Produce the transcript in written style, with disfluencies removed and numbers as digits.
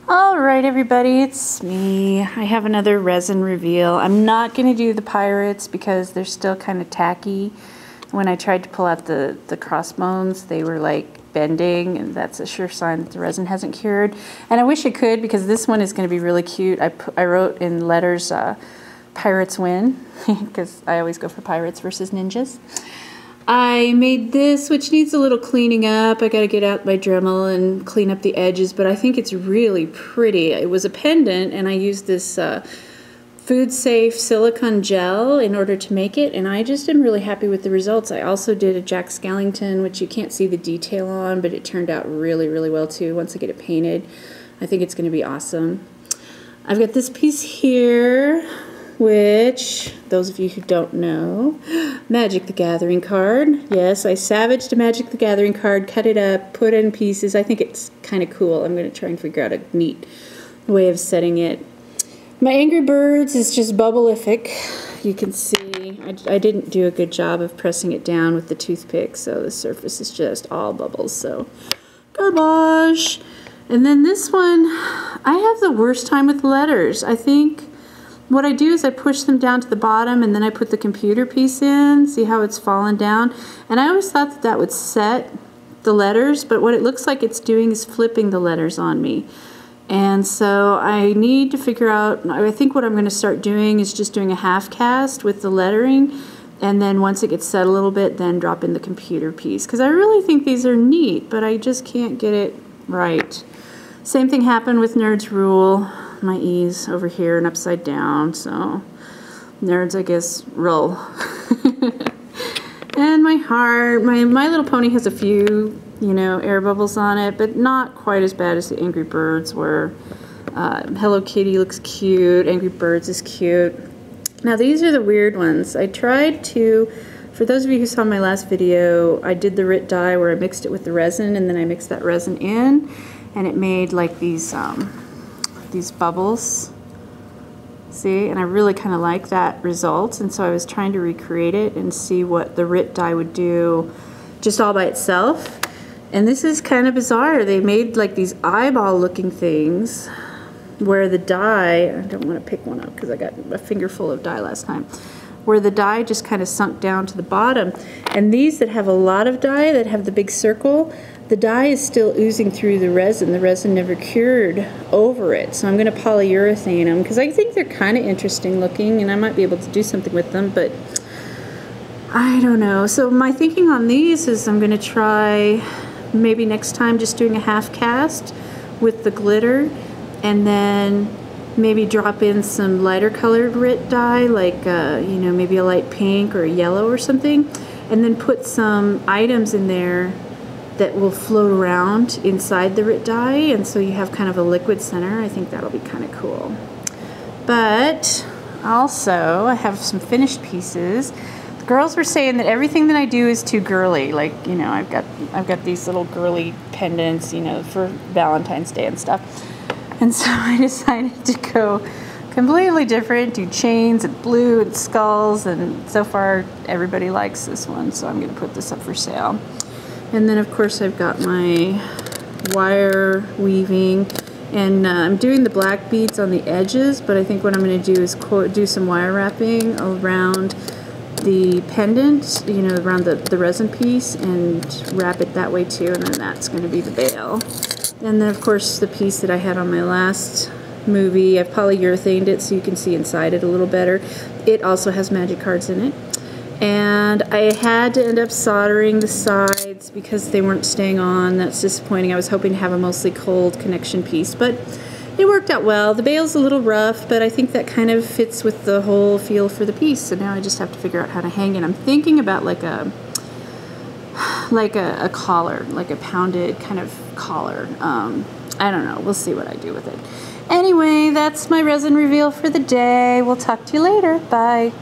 All right, everybody, it's me. I have another resin reveal. I'm not going to do the pirates because they're still kind of tacky. When I tried to pull out the crossbones, they were like bending, and that's a sure sign that the resin hasn't cured. And I wish it could, because this one is going to be really cute. I wrote in letters, pirates win, because I always go for pirates versus ninjas. I made this, which needs a little cleaning up. I got to get out my Dremel and clean up the edges, but I think it's really pretty. It was a pendant, and I used this food safe silicone gel in order to make it, and I just am really happy with the results. I also did a Jack Skellington, which you can't see the detail on, but it turned out really, really well too once I get it painted. I think it's going to be awesome. I've got this piece here, which, those of you who don't know, Magic the Gathering card. Yes, I savaged a Magic the Gathering card, cut it up, put it in pieces. I think it's kind of cool. I'm going to try and figure out a neat way of setting it. My Angry Birds is just bubblific. You can see I didn't do a good job of pressing it down with the toothpick, so the surface is just all bubbles, so garbage. And then this one, I have the worst time with letters. I think what I do is I push them down to the bottom, and then I put the computer piece in. See how it's fallen down? And I always thought that that would set the letters, but what it looks like it's doing is flipping the letters on me. And so I need to figure out, I think what I'm going to start doing is just doing a half cast with the lettering, and then once it gets set a little bit, then drop in the computer piece. Because I really think these are neat, but I just can't get it right. Same thing happened with Nerds Rule. My E's over here and upside down, so nerds, I guess, roll. And my heart, my Little Pony has a few, you know, air bubbles on it, but not quite as bad as the Angry Birds were. Hello Kitty looks cute, Angry Birds is cute. Now these are the weird ones. I tried to, for those of you who saw my last video, I did the RIT dye where I mixed it with the resin, and then I mixed that resin in, and it made like these bubbles. See, and I really kind of like that result, and so I was trying to recreate it and see what the RIT dye would do just all by itself. And this is kind of bizarre. They made like these eyeball looking things where the dye, I don't want to pick one up because I got a finger full of dye last time, where the dye just kind of sunk down to the bottom. And these that have a lot of dye, that have the big circle, the dye is still oozing through the resin. The resin never cured over it. So I'm going to polyurethane them because I think they're kind of interesting looking, and I might be able to do something with them, but I don't know. So my thinking on these is I'm going to try maybe next time just doing a half cast with the glitter, and then maybe drop in some lighter colored RIT dye, like you know, maybe a light pink or a yellow or something, and then put some items in there that will float around inside the RIT dye, and so you have kind of a liquid center. I think that'll be kind of cool. But also I have some finished pieces. The girls were saying that everything that I do is too girly. Like, you know, I've got these little girly pendants, you know, for Valentine's Day and stuff. And so I decided to go completely different, do chains and blue and skulls, and so far everybody likes this one, so I'm going to put this up for sale. And then of course I've got my wire weaving, and I'm doing the black beads on the edges, but I think what I'm going to do is do some wire wrapping around the pendant, you know, around the resin piece, and wrap it that way too, and then that's going to be the bail. And then of course the piece that I had on my last movie, I've polyurethaned it so you can see inside it a little better. It also has magic cards in it. And I had to end up soldering the sides because they weren't staying on. That's disappointing. I was hoping to have a mostly cold connection piece, but it worked out well. The bail's a little rough, but I think that kind of fits with the whole feel for the piece. So now I just have to figure out how to hang it. I'm thinking about like a collar, like a pounded kind of collar. I don't know. We'll see what I do with it. Anyway, that's my resin reveal for the day. We'll talk to you later. Bye.